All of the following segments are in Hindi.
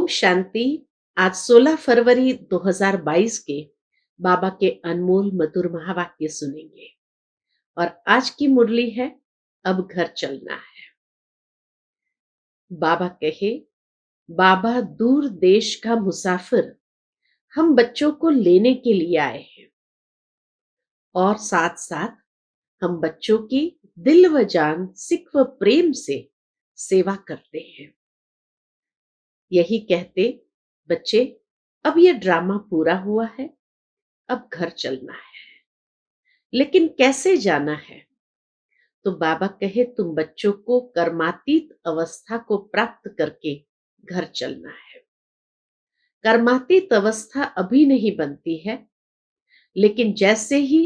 शांति। आज 16 फरवरी 2022 के बाबा के अनमोल मधुर महावाक्य सुनेंगे। और आज की मुरली है, अब घर चलना है। बाबा कहे, बाबा दूर देश का मुसाफिर हम बच्चों को लेने के लिए आए हैं और साथ साथ हम बच्चों की दिल व जान सिक व प्रेम से सेवा करते हैं। यही कहते, बच्चे अब ये ड्रामा पूरा हुआ है, अब घर चलना है। लेकिन कैसे जाना है? तो बाबा कहे, तुम बच्चों को कर्मातीत अवस्था को प्राप्त करके घर चलना है। कर्मातीत अवस्था अभी नहीं बनती है, लेकिन जैसे ही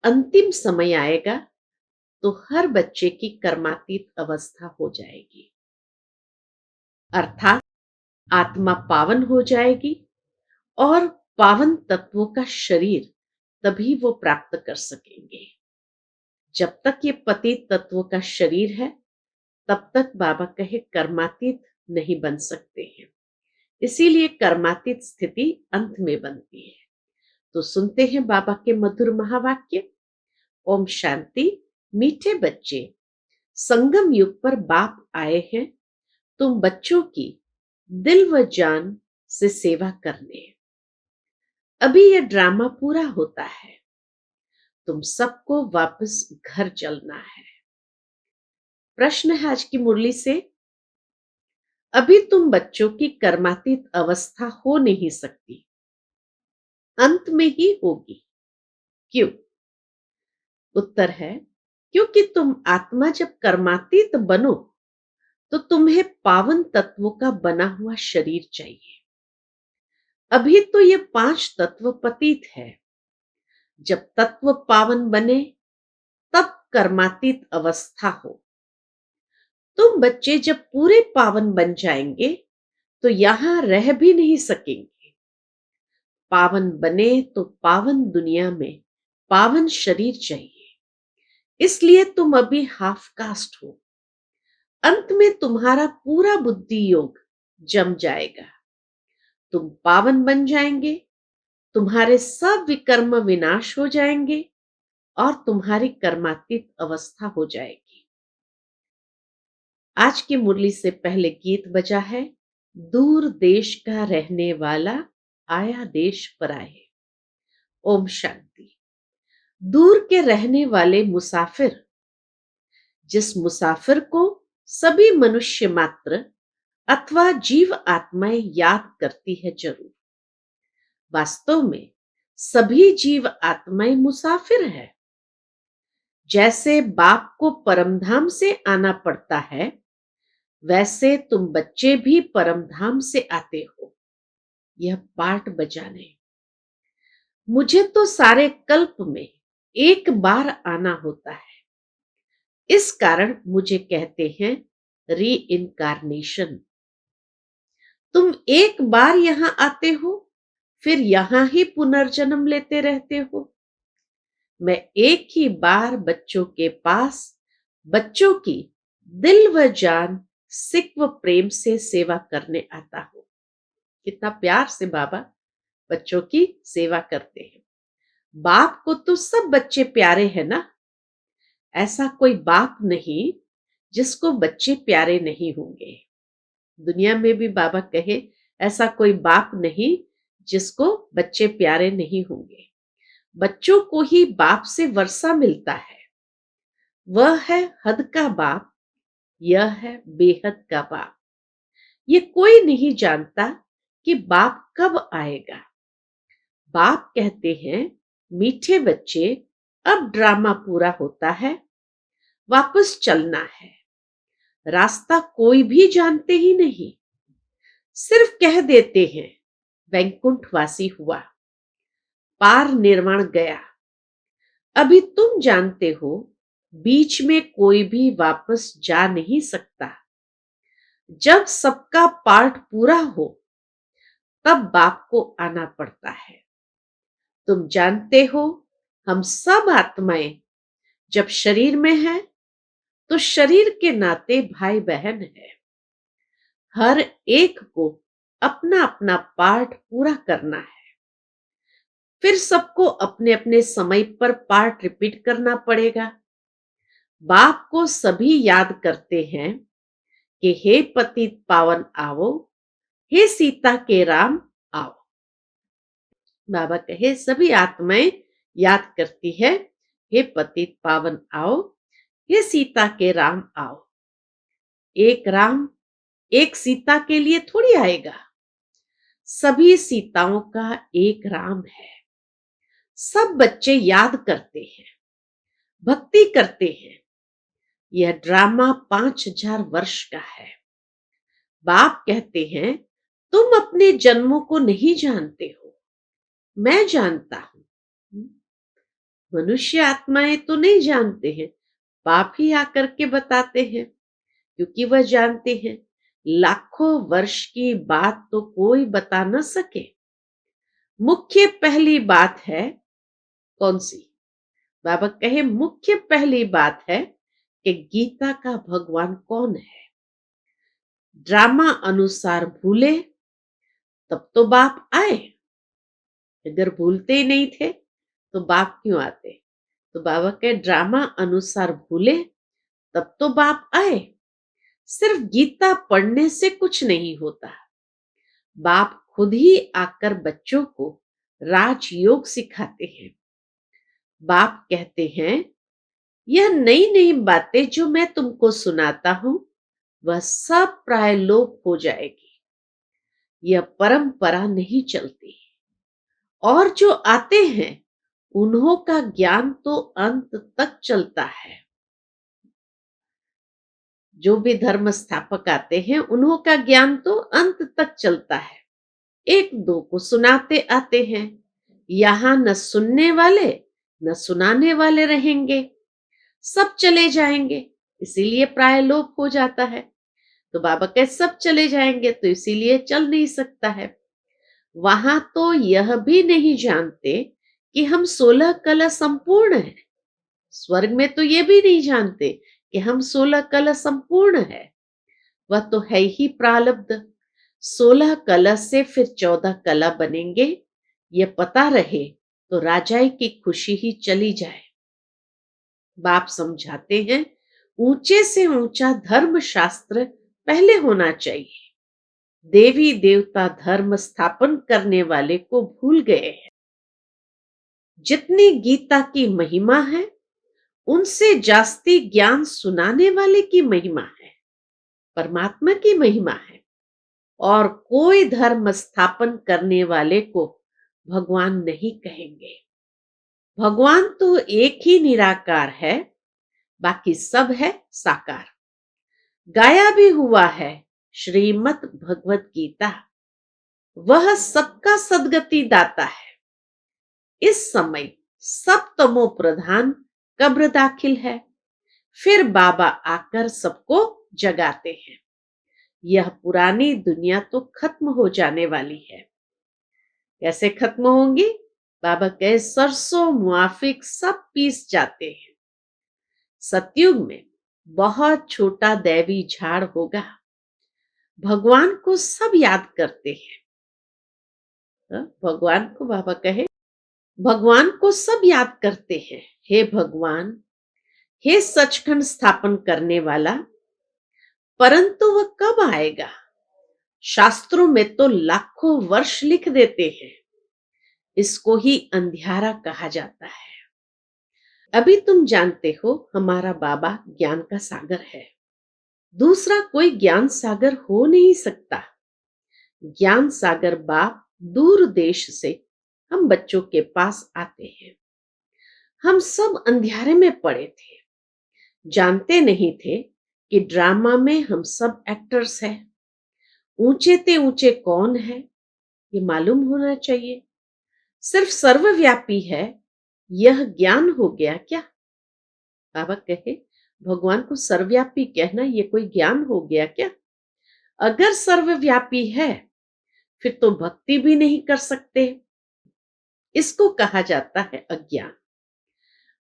अंतिम समय आएगा तो हर बच्चे की कर्मातीत अवस्था हो जाएगी, अर्थात आत्मा पावन हो जाएगी और पावन तत्वों का शरीर तभी वो प्राप्त कर सकेंगे। जब तक ये पतित तत्वों का शरीर है, तब तक बाबा कहे कर्मातीत नहीं बन सकते हैं। इसीलिए कर्मातीत स्थिति अंत में बनती है। तो सुनते हैं बाबा के मधुर महावाक्य। ओम शांति। मीठे बच्चे, संगम युग पर बाप आए हैं तुम बच्चों की दिल व जान से सेवा करने। अभी यह ड्रामा पूरा होता है, तुम सबको वापस घर चलना है। प्रश्न है आज की मुरली से, अभी तुम बच्चों की कर्मातीत अवस्था हो नहीं सकती, अंत में ही होगी। क्यों? उत्तर है, क्योंकि तुम आत्मा जब कर्मातीत बनो तो तुम्हें पावन तत्वों का बना हुआ शरीर चाहिए। अभी तो ये 5 तत्व पतित है। जब तत्व पावन बने तब कर्मातीत अवस्था हो। तुम बच्चे जब पूरे पावन बन जाएंगे तो यहां रह भी नहीं सकेंगे। पावन बने तो पावन दुनिया में पावन शरीर चाहिए। इसलिए तुम अभी हाफ कास्ट हो। अंत में तुम्हारा पूरा बुद्धि योग जम जाएगा, तुम पावन बन जाएंगे, तुम्हारे सब विकर्म विनाश हो जाएंगे और तुम्हारी कर्मातीत अवस्था हो जाएगी। आज की मुरली से पहले गीत बजा है, दूर देश का रहने वाला आया देश पर आए। ओम शांति। दूर के रहने वाले मुसाफिर, जिस मुसाफिर को सभी मनुष्य मात्र अथवा जीव आत्माएं याद करती है जरूर। वास्तव में सभी जीव आत्माएं मुसाफिर है। जैसे बाप को परमधाम से आना पड़ता है, वैसे तुम बच्चे भी परमधाम से आते हो। यह पाठ बजाने मुझे तो सारे कल्प में एक बार आना होता है। इस कारण मुझे कहते हैं री इनकारनेशन। तुम एक बार यहां आते हो, फिर यहां ही पुनर्जन्म लेते रहते हो। मैं एक ही बार बच्चों के पास बच्चों की दिल व जान सिक व प्रेम से सेवा करने आता हूं। कितना प्यार से बाबा बच्चों की सेवा करते हैं। बाप को तो सब बच्चे प्यारे हैं ना। ऐसा कोई बाप नहीं जिसको बच्चे प्यारे नहीं होंगे। दुनिया में भी बाबा कहे, ऐसा कोई बाप नहीं जिसको बच्चे प्यारे नहीं होंगे। बच्चों को ही बाप से वर्षा मिलता है। वह है हद का बाप, यह है बेहद का बाप। ये कोई नहीं जानता कि बाप कब आएगा। बाप कहते हैं, मीठे बच्चे, अब ड्रामा पूरा होता है, वापस चलना है। रास्ता कोई भी जानते ही नहीं, सिर्फ कह देते हैं वैकुंठवासी हुआ, पार निर्वाण गया। अभी तुम जानते हो बीच में कोई भी वापस जा नहीं सकता। जब सबका पार्ट पूरा हो तब बाप को आना पड़ता है। तुम जानते हो हम सब आत्माएं जब शरीर में हैं तो शरीर के नाते भाई बहन है। हर एक को अपना अपना पार्ट पूरा करना है। फिर सबको अपने अपने समय पर पार्ट रिपीट करना पड़ेगा। बाप को सभी याद करते हैं कि हे पतित पावन आओ, हे सीता के राम आओ। बाबा कहे सभी आत्माएं याद करती है, हे पतित पावन आओ, हे सीता के राम आओ। एक राम एक सीता के लिए थोड़ी आएगा, सभी सीताओं का एक राम है। सब बच्चे याद करते हैं, भक्ति करते हैं। यह ड्रामा 5000 वर्ष का है। बाप कहते हैं तुम अपने जन्मों को नहीं जानते हो, मैं जानता हूं। मनुष्य आत्माएं तो नहीं जानते हैं, बाप ही आकर के बताते हैं, क्योंकि वह जानते हैं लाखों वर्ष की बात तो कोई बता न सके। मुख्य पहली बात है कौन सी? बाबा कहे मुख्य पहली बात है कि गीता का भगवान कौन है। ड्रामा अनुसार भूले तब तो बाप आए, अगर भूलते ही नहीं थे तो बाप क्यों आते? तो बाबा के ड्रामा अनुसार भूले तब तो बाप आए। सिर्फ गीता पढ़ने से कुछ नहीं होता, बाप खुद ही आकर बच्चों को राजयोग सिखाते हैं। बाप कहते हैं यह नई नई बातें जो मैं तुमको सुनाता हूं वह सब प्राय लोप हो जाएगी, यह परंपरा नहीं चलती। और जो आते हैं उन्हों का ज्ञान तो अंत तक चलता है। जो भी धर्म स्थापक आते हैं उन्हों का ज्ञान तो अंत तक चलता है। एक दो को सुनाते आते हैं, यहां न सुनने वाले न सुनाने वाले रहेंगे, सब चले जाएंगे, इसीलिए प्राय लोप हो जाता है। तो बाबा कहे सब चले जाएंगे तो इसीलिए चल नहीं सकता है। वहां तो यह भी नहीं जानते कि हम 16 कला संपूर्ण है। स्वर्ग में तो ये भी नहीं जानते कि हम 16 कला संपूर्ण है। वह तो है ही प्रारब्ध। 16 कला से फिर 14 कला बनेंगे, ये पता रहे तो राजाई की खुशी ही चली जाए। बाप समझाते हैं ऊंचे से ऊंचा धर्म शास्त्र पहले होना चाहिए। देवी देवता धर्म स्थापन करने वाले को भूल गए हैं। जितनी गीता की महिमा है उनसे जास्ती ज्ञान सुनाने वाले की महिमा है, परमात्मा की महिमा है। और कोई धर्म स्थापन करने वाले को भगवान नहीं कहेंगे। भगवान तो एक ही निराकार है, बाकी सब है साकार। गाया भी हुआ है श्रीमद् भगवत गीता, वह सबका सदगति दाता है। इस समय सब तमो प्रधान कब्र दाखिल है, फिर बाबा आकर सबको जगाते हैं। यह पुरानी दुनिया तो खत्म हो जाने वाली है। कैसे खत्म होंगी? बाबा कहे सरसों मुआफिक सब पीस जाते हैं। सतयुग में बहुत छोटा दैवी झाड़ होगा। भगवान को सब याद करते हैं। भगवान को बाबा कहे भगवान को सब याद करते हैं। हे भगवान, हे सचखंड स्थापन करने वाला, परंतु वह कब आएगा? शास्त्रों में तो लाखों वर्ष लिख देते हैं। इसको ही अंधियारा कहा जाता है। अभी तुम जानते हो हमारा बाबा ज्ञान का सागर है, दूसरा कोई ज्ञान सागर हो नहीं सकता। ज्ञान सागर बाप दूर देश से हम बच्चों के पास आते हैं। हम सब अंधियारे में पड़े थे, जानते नहीं थे कि ड्रामा में हम सब एक्टर्स हैं। ऊंचे ते ऊंचे कौन है ये मालूम होना चाहिए। सिर्फ सर्वव्यापी है यह ज्ञान हो गया क्या? बाबा कहे भगवान को सर्वव्यापी कहना ये कोई ज्ञान हो गया क्या? अगर सर्वव्यापी है फिर तो भक्ति भी नहीं कर सकते। इसको कहा जाता है अज्ञान।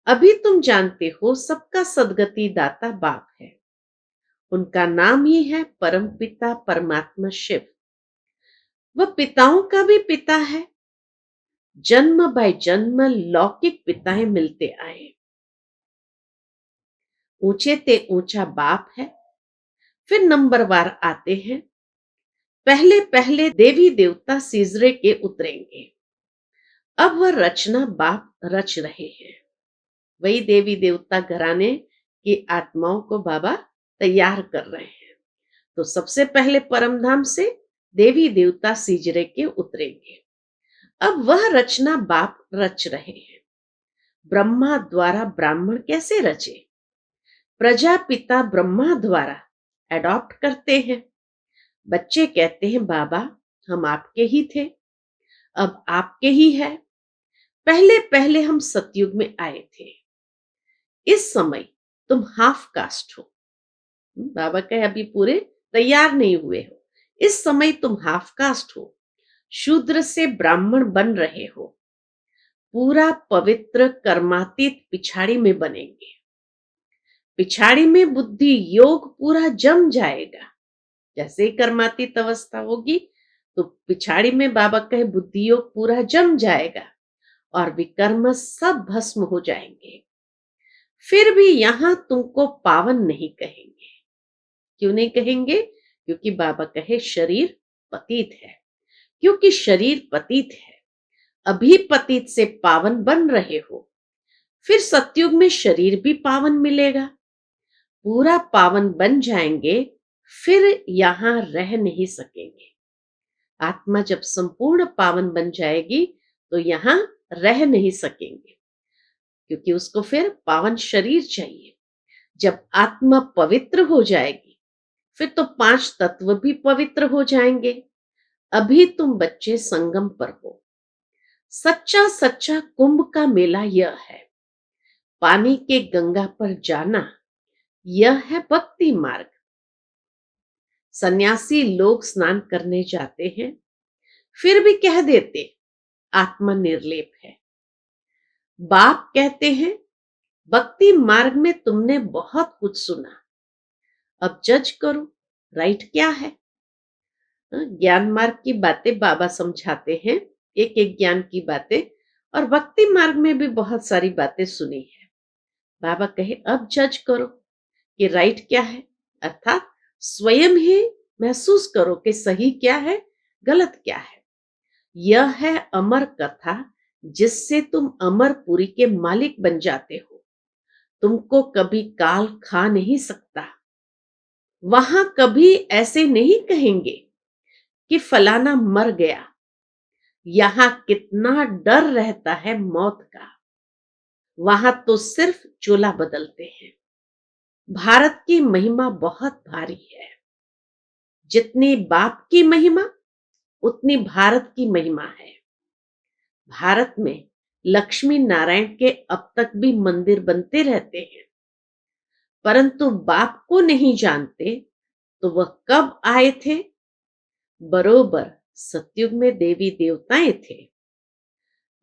अभी तुम जानते हो सबका सदगति दाता बाप है, उनका नाम ही है परमपिता परमात्मा शिव। वह पिताओं का भी पिता है। जन्म बाय जन्म लौकिक पिताएं मिलते आए। ऊंचे ते ऊंचा बाप है, फिर नंबरवार आते हैं। पहले पहले देवी देवता सीजरे के उतरेंगे। अब वह रचना बाप रच रहे हैं। वही देवी देवता घराने की आत्माओं को बाबा तैयार कर रहे हैं। तो सबसे पहले परमधाम से देवी देवता सीजरे के उतरेंगे। अब वह रचना बाप रच रहे हैं। ब्रह्मा द्वारा ब्राह्मण कैसे रचे? प्रजापिता ब्रह्मा द्वारा एडॉप्ट करते हैं। बच्चे कहते हैं बाबा हम आपके ही थे, अब आपके ही है। पहले पहले हम सतयुग में आए थे, इस समय तुम हाफ कास्ट हो। बाबा कहे अभी पूरे तैयार नहीं हुए हो, इस समय तुम हाफ कास्ट हो, शूद्र से ब्राह्मण बन रहे हो। पूरा पवित्र कर्मातीत पिछाड़ी में बनेंगे। पिछाड़ी में बुद्धि योग पूरा जम जाएगा। जैसे ही कर्मातीत अवस्था होगी तो पिछाड़ी में बाबा कहे बुद्धि योग पूरा जम जाएगा और विकर्म सब भस्म हो जाएंगे। फिर भी यहां तुमको पावन नहीं कहेंगे। क्यों नहीं कहेंगे? क्योंकि बाबा कहे शरीर पतित है। क्योंकि शरीर पतित है, अभी पतित से पावन बन रहे हो, फिर सतयुग में शरीर भी पावन मिलेगा, पूरा पावन बन जाएंगे, फिर यहां रह नहीं सकेंगे। आत्मा जब संपूर्ण पावन बन जाएगी तो यहां रह नहीं सकेंगे, क्योंकि उसको फिर पावन शरीर चाहिए। जब आत्मा पवित्र हो जाएगी फिर तो पांच तत्व भी पवित्र हो जाएंगे। अभी तुम बच्चे संगम पर हो। सच्चा सच्चा कुंभ का मेला यह है। पानी के गंगा पर जाना यह है भक्ति मार्ग। सन्यासी लोग स्नान करने जाते हैं, फिर भी कह देते आत्मा निर्लेप है। बाप कहते हैं भक्ति मार्ग में तुमने बहुत कुछ सुना, अब जज करो राइट क्या है। ज्ञान मार्ग की बातें बाबा समझाते हैं, एक एक ज्ञान की बातें, और भक्ति मार्ग में भी बहुत सारी बातें सुनी है। बाबा कहे अब जज करो कि राइट क्या है, अर्थात स्वयं ही महसूस करो कि सही क्या है, गलत क्या है। यह है अमर कथा, जिससे तुम अमरपुरी के मालिक बन जाते हो। तुमको कभी काल खा नहीं सकता। वहां कभी ऐसे नहीं कहेंगे कि फलाना मर गया। यहां कितना डर रहता है मौत का। वहां तो सिर्फ चोला बदलते हैं। भारत की महिमा बहुत भारी है। जितनी बाप की महिमा उतनी भारत की महिमा है। भारत में लक्ष्मी नारायण के अब तक भी मंदिर बनते रहते हैं, परंतु बाप को नहीं जानते तो वह कब आए थे? बरोबर सतयुग में देवी देवताएं थे।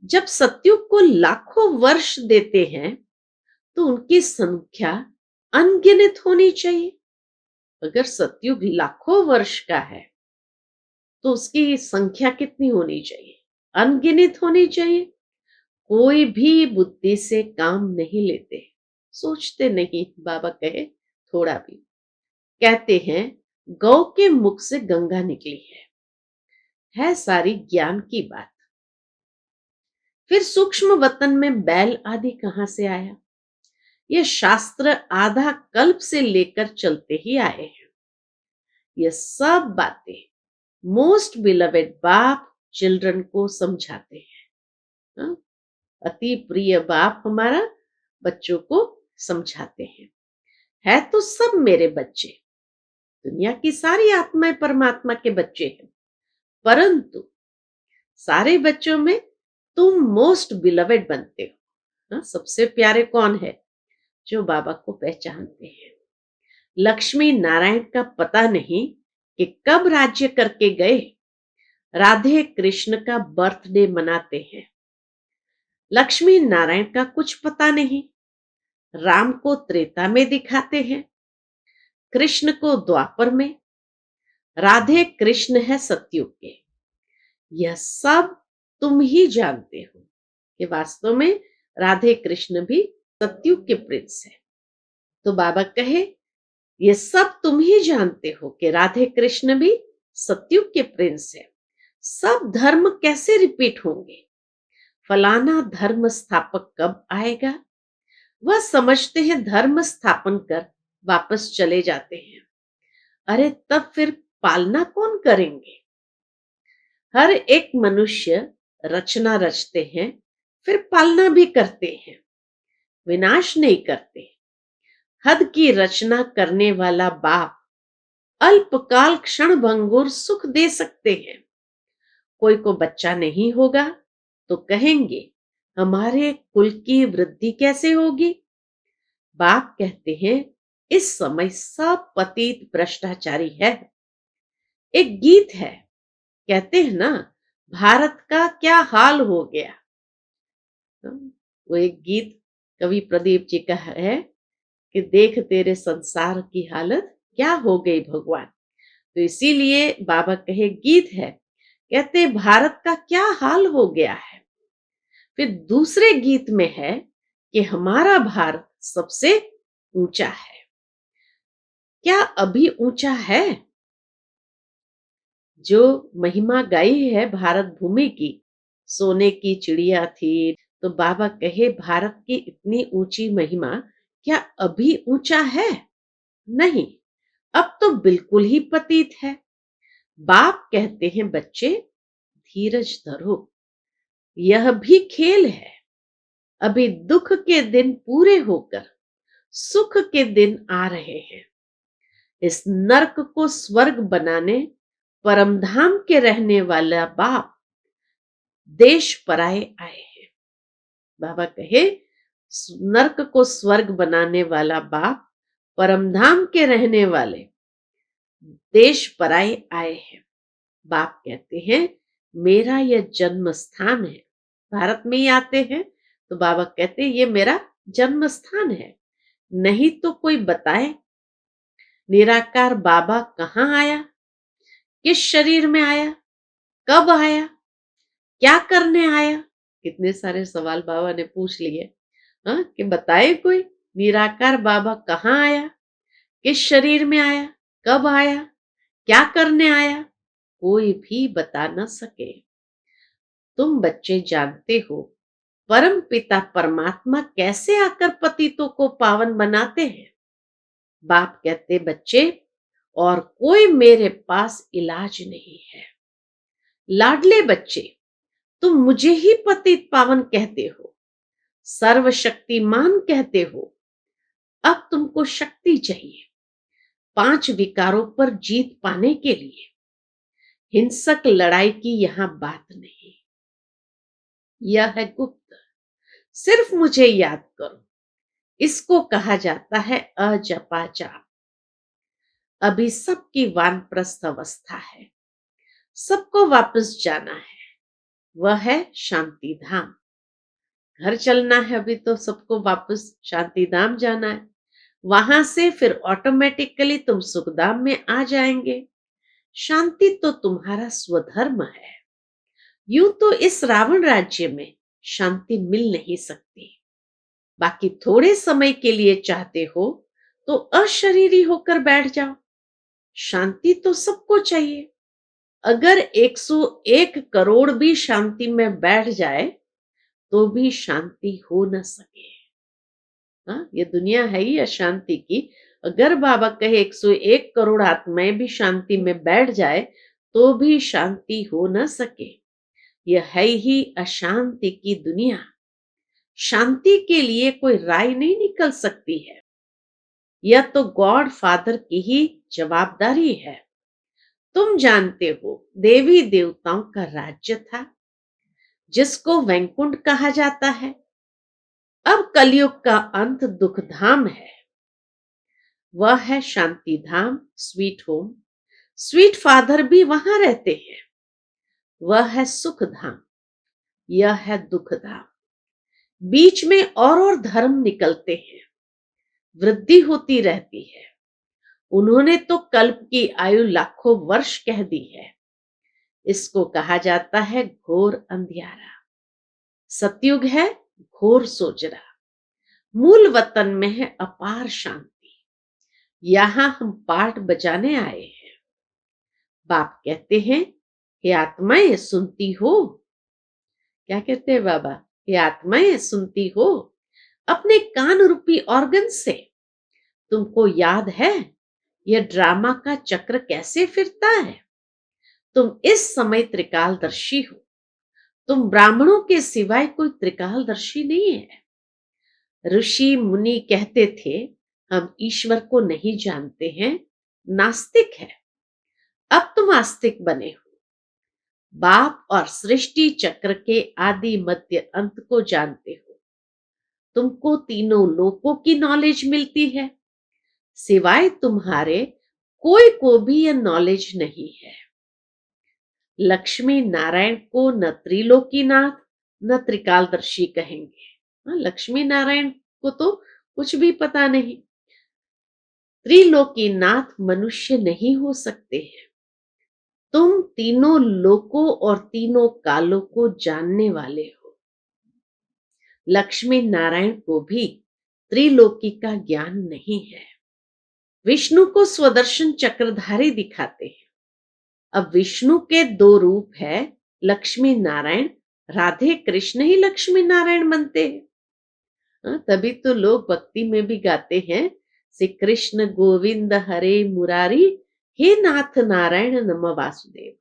जब सतयुग को लाखों वर्ष देते हैं तो उनकी संख्या अनगिनत होनी चाहिए। अगर सतयुग लाखों वर्ष का है तो उसकी संख्या कितनी होनी चाहिए? अनगिनत होनी चाहिए। कोई भी बुद्धि से काम नहीं लेते, सोचते नहीं। बाबा कहे थोड़ा भी। कहते हैं गौ के मुख से गंगा निकली है सारी ज्ञान की बात। फिर सूक्ष्म वतन में बैल आदि कहां से आया? यह शास्त्र आधा कल्प से लेकर चलते ही आए हैं। यह सब बातें मोस्ट बिलवेड बाप चिल्ड्रन को समझाते हैं। हाँ? अति प्रिय बाप हमारा बच्चों को समझाते हैं। है तो सब मेरे बच्चे, दुनिया की सारी आत्माएं परमात्मा के बच्चे हैं, परंतु सारे बच्चों में तुम मोस्ट बिलवेड बनते हो। सबसे प्यारे कौन है? जो बाबा को पहचानते हैं। लक्ष्मी नारायण का पता नहीं कि कब राज्य करके गए। राधे कृष्ण का बर्थडे मनाते हैं। लक्ष्मी नारायण का कुछ पता नहीं। राम को त्रेता में दिखाते हैं, कृष्ण को द्वापर में। राधे कृष्ण है सतयुग के। यह सब तुम ही जानते हो कि वास्तव में राधे कृष्ण भी सतयुग के प्रिंस है। तो बाबा कहे, ये सब तुम ही जानते हो कि राधे कृष्ण भी सतयुग के प्रिंस है। सब धर्म कैसे रिपीट होंगे? फलाना धर्म स्थापक कब आएगा? वह समझते हैं धर्म स्थापन कर वापस चले जाते हैं। अरे तब फिर पालना कौन करेंगे? हर एक मनुष्य रचना रचते हैं, फिर पालना भी करते हैं, विनाश नहीं करते। हद की रचना करने वाला बाप अल्पकाल क्षण भंगुर सुख दे सकते हैं। कोई को बच्चा नहीं होगा तो कहेंगे हमारे कुल की वृद्धि कैसे होगी? बाप कहते हैं इस समय सब पतित भ्रष्टाचारी है। एक गीत है, कहते हैं ना, भारत का क्या हाल हो गया। वो एक गीत कवि प्रदीप जी का है कि देख तेरे संसार की हालत क्या हो गई भगवान। तो इसीलिए बाबा कहे गीत है, कहते भारत का क्या हाल हो गया है। फिर दूसरे गीत में है कि हमारा भारत सबसे ऊंचा है। क्या अभी ऊंचा है? जो महिमा गाई है भारत भूमि की, सोने की चिड़िया थी, तो बाबा कहे भारत की इतनी ऊंची महिमा क्या अभी ऊंचा है? नहीं, अब तो बिल्कुल ही पतित है। बाप कहते हैं बच्चे धीरज धरो, यह भी खेल है। अभी दुख के दिन पूरे होकर सुख के दिन आ रहे हैं। इस नरक को स्वर्ग बनाने परमधाम के रहने वाला बाप देश पराए आए हैं। बाबा कहे नरक को स्वर्ग बनाने वाला बाप परमधाम के रहने वाले देश पराए आए हैं। बाप कहते हैं मेरा यह जन्म स्थान है। भारत में ही आते हैं तो बाबा कहते हैं ये मेरा जन्म स्थान है। नहीं तो कोई बताए निराकार बाबा कहाँ आया, किस शरीर में आया, कब आया, क्या करने आया? कितने सारे सवाल बाबा ने पूछ लिए। हाँ, कि बताए कोई निराकार बाबा कहाँ आया, किस शरीर में आया, कब आया, क्या करने आया? कोई भी बता न सके। तुम बच्चे जानते हो परम पिता परमात्मा कैसे आकर पतितों को पावन बनाते हैं। बाप कहते बच्चे और कोई मेरे पास इलाज नहीं है। लाडले बच्चे, तुम मुझे ही पतित पावन कहते हो, सर्वशक्तिमान कहते हो। अब तुमको शक्ति चाहिए 5 विकारों पर जीत पाने के लिए। हिंसक लड़ाई की यहां बात नहीं, यह है गुप्त। सिर्फ मुझे याद करो, इसको कहा जाता है अजपा जाप। अभी सबकी वानप्रस्थ अवस्था है, सबको वापस जाना है, वह है शांति धाम। घर चलना है अभी तो सबको वापस शांति धाम जाना है। वहां से फिर ऑटोमेटिकली तुम सुखधाम में आ जाएंगे। शांति तो तुम्हारा स्वधर्म है। यूं तो इस रावण राज्य में शांति मिल नहीं सकती। बाकी थोड़े समय के लिए चाहते हो तो अशरीरी होकर बैठ जाओ। शांति तो सबको चाहिए। अगर 101 करोड़ भी शांति में बैठ जाए तो भी शांति हो न सके। हाँ, ये दुनिया है ही अशांति की। अगर बाबा कहे 101 करोड़ आत्माएं भी शांति में बैठ जाए तो भी शांति हो न सके। यह है ही अशांति की दुनिया। शांति के लिए कोई राय नहीं निकल सकती है। यह तो गॉड फादर की ही जवाबदारी है। तुम जानते हो देवी देवताओं का राज्य था जिसको वैकुंठ कहा जाता है। अब कलयुग का अंत दुख धाम है। वह है शांति धाम, स्वीट होम। स्वीट फादर भी वहां रहते हैं। वह है सुख धाम, यह है दुख धाम। बीच में और धर्म निकलते हैं, वृद्धि होती रहती है। उन्होंने तो कल्प की आयु लाखों वर्ष कह दी है। इसको कहा जाता है घोर अंधियारा। सतयुग है घोर सोजरा। मूल वतन में है अपार शांति। यहां हम पाठ बजाने आए हैं। बाप कहते हैं, हे आत्माएं सुनती हो। क्या कहते हैं बाबा? हे आत्माएं सुनती हो। अपने कान रूपी ऑर्गन से तुमको याद है यह ड्रामा का चक्र कैसे फिरता है? तुम इस समय त्रिकालदर्शी हो। तुम ब्राह्मणों के सिवाय कोई त्रिकालदर्शी नहीं है। ऋषि मुनि कहते थे हम ईश्वर को नहीं जानते हैं, नास्तिक है। अब तुम आस्तिक बने हो। बाप और सृष्टि चक्र के आदि मध्य अंत को जानते हो। तुमको तीनों लोकों की नॉलेज मिलती है। सिवाय तुम्हारे कोई को भी यह नॉलेज नहीं है। लक्ष्मी नारायण को न त्रिलोकीनाथ न त्रिकालदर्शी कहेंगे। लक्ष्मी नारायण को तो कुछ भी पता नहीं। त्रिलोकीनाथ मनुष्य नहीं हो सकते हैं। तुम तीनों लोकों और तीनों कालों को जानने वाले हो। लक्ष्मी नारायण को भी त्रिलोकी का ज्ञान नहीं है। विष्णु को स्वदर्शन चक्रधारी दिखाते हैं। अब विष्णु के दो रूप है, लक्ष्मी नारायण। राधे कृष्ण ही लक्ष्मी नारायण बनते हैं। तभी तो लोग भक्ति में भी गाते हैं, श्री कृष्ण गोविंद हरे मुरारी, हे नाथ नारायण नम वासुदेव।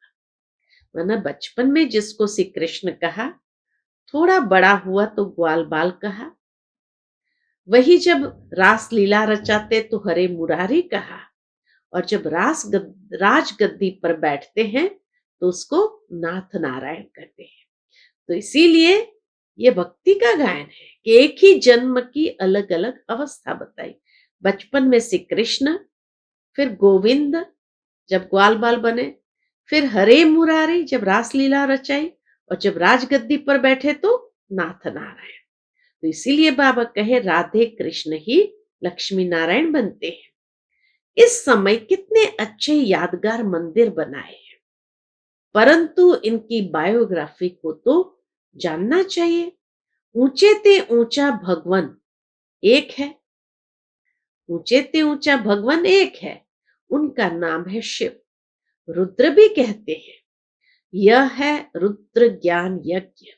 माना बचपन में जिसको श्री कृष्ण कहा, थोड़ा बड़ा हुआ तो ग्वाल बाल कहा। वही जब रास लीला रचाते तो हरे मुरारी कहा, और जब राज गद्दी पर बैठते हैं तो उसको नाथ नारायण कहते हैं। तो इसीलिए ये भक्ति का गायन है कि एक ही जन्म की अलग अलग अवस्था बताई। बचपन में श्री कृष्ण, फिर गोविंद जब ग्वाल बाल बने, फिर हरे मुरारी जब रासलीला रचाई, और जब राजगद्दी पर बैठे तो नाथ नारायण। तो इसीलिए बाबा कहे राधे कृष्ण ही लक्ष्मी नारायण बनते हैं। इस समय कितने अच्छे यादगार मंदिर बनाए हैं, परंतु इनकी बायोग्राफी को तो जानना चाहिए। ऊंचे ते ऊंचा भगवन एक है। ऊंचे ते ऊंचा भगवान एक है, उनका नाम है शिव। रुद्र भी कहते हैं। यह है रुद्र ज्ञान यज्ञ।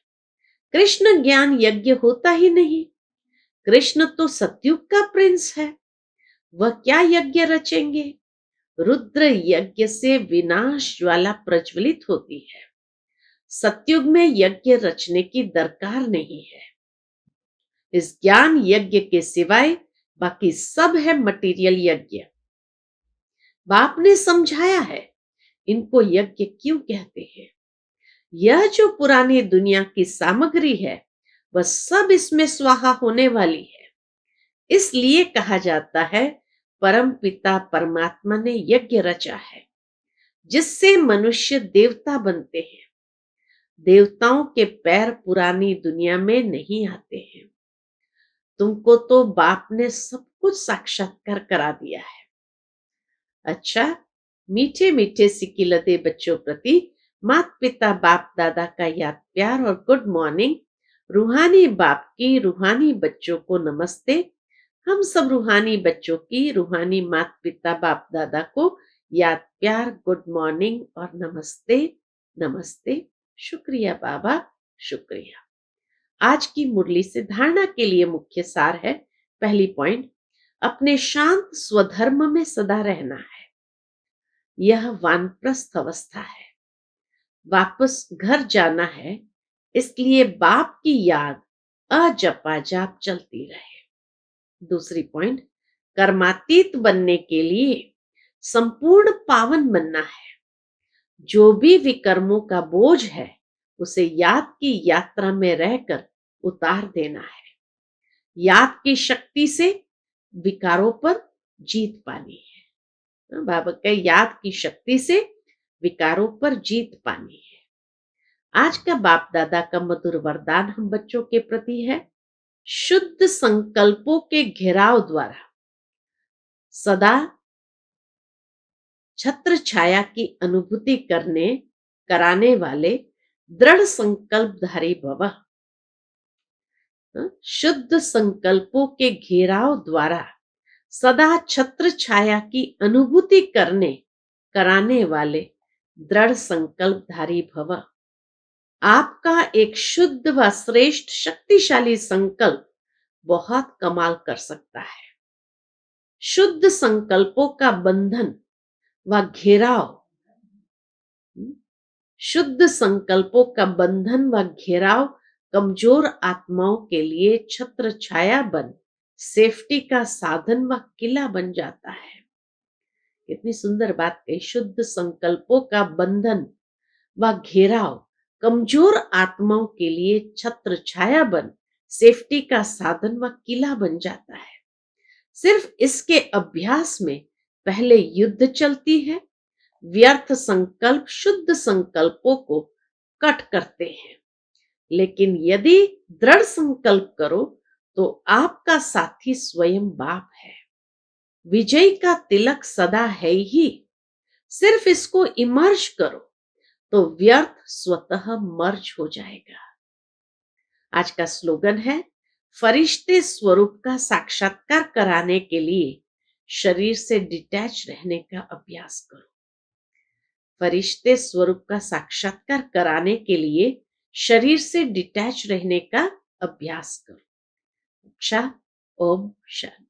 कृष्ण ज्ञान यज्ञ होता ही नहीं। कृष्ण तो सतयुग का प्रिंस है, वह क्या यज्ञ रचेंगे? रुद्र यज्ञ से विनाश ज्वाला प्रज्वलित होती है। सतयुग में यज्ञ रचने की दरकार नहीं है। इस ज्ञान यज्ञ के सिवाय बाकी सब है मटीरियल यज्ञ। बाप ने समझाया है इनको यज्ञ क्यों कहते हैं। यह जो पुरानी दुनिया की सामग्री है वह सब इसमें स्वाहा होने वाली है। इसलिए कहा जाता है परम पिता परमात्मा ने यज्ञ रचा है, जिससे मनुष्य देवता बनते हैं। देवताओं के पैर पुरानी दुनिया में नहीं आते हैं। तुमको तो बाप ने सब कुछ साक्षात्कार करा दिया है। अच्छा, मीठे मीठे सिकिलते बच्चों प्रति माता पिता बाप दादा का याद प्यार और गुड मॉर्निंग। रूहानी बाप की रूहानी बच्चों को नमस्ते। हम सब रूहानी बच्चों की रूहानी माता पिता बाप दादा को याद प्यार गुड मॉर्निंग और नमस्ते नमस्ते। शुक्रिया बाबा, शुक्रिया। आज की मुरली से धारणा के लिए मुख्य सार है। पहली पॉइंट, अपने शांत स्वधर्म में सदा रहना है। यह वानप्रस्थ अवस्था है, वापस घर जाना है, इसलिए बाप की याद अजपाजाप चलती रहे। दूसरी पॉइंट, कर्मातीत बनने के लिए संपूर्ण पावन बनना है। जो भी विकर्मों का बोझ है उसे याद की यात्रा में रहकर उतार देना है। याद की शक्ति से विकारों पर जीत पानी है। बाबा के याद की शक्ति से विकारों पर जीत पानी है। आज का बाप दादा का मधुर वरदान हम बच्चों के प्रति है, शुद्ध संकल्पों के घेराव द्वारा सदा छत्र छाया की अनुभूति करने कराने वाले दृढ़ संकल्पधारी भव। शुद्ध संकल्पों के घेराव द्वारा सदा छत्र छाया की अनुभूति करने कराने वाले दृढ़ संकल्पधारी भव। आपका एक शुद्ध व श्रेष्ठ शक्तिशाली संकल्प बहुत कमाल कर सकता है। शुद्ध संकल्पों का बंधन व घेराव, शुद्ध संकल्पों का बंधन व घेराव कमजोर आत्माओं के लिए छत्र छाया बन सेफ्टी का साधन व किला बन जाता है। कितनी सुंदर बात कही। शुद्ध संकल्पों का बंधन व घेराव कमजोर आत्माओं के लिए छत्र छाया बन सेफ्टी का साधन व किला बन जाता है। सिर्फ इसके अभ्यास में पहले युद्ध चलती है। व्यर्थ संकल्प शुद्ध संकल्पों को कट करते हैं, लेकिन यदि दृढ़ संकल्प करो तो आपका साथी स्वयं बाप है। विजय का तिलक सदा है ही। सिर्फ इसको इमर्ज करो तो व्यर्थ स्वतः मर्ज हो जाएगा। आज का स्लोगन है, फरिश्ते स्वरूप का साक्षात्कार कराने के लिए शरीर से डिटैच रहने का अभ्यास करो। फरिश्ते स्वरूप का साक्षात्कार कराने के लिए शरीर से डिटैच रहने का अभ्यास करो। ओम शांति।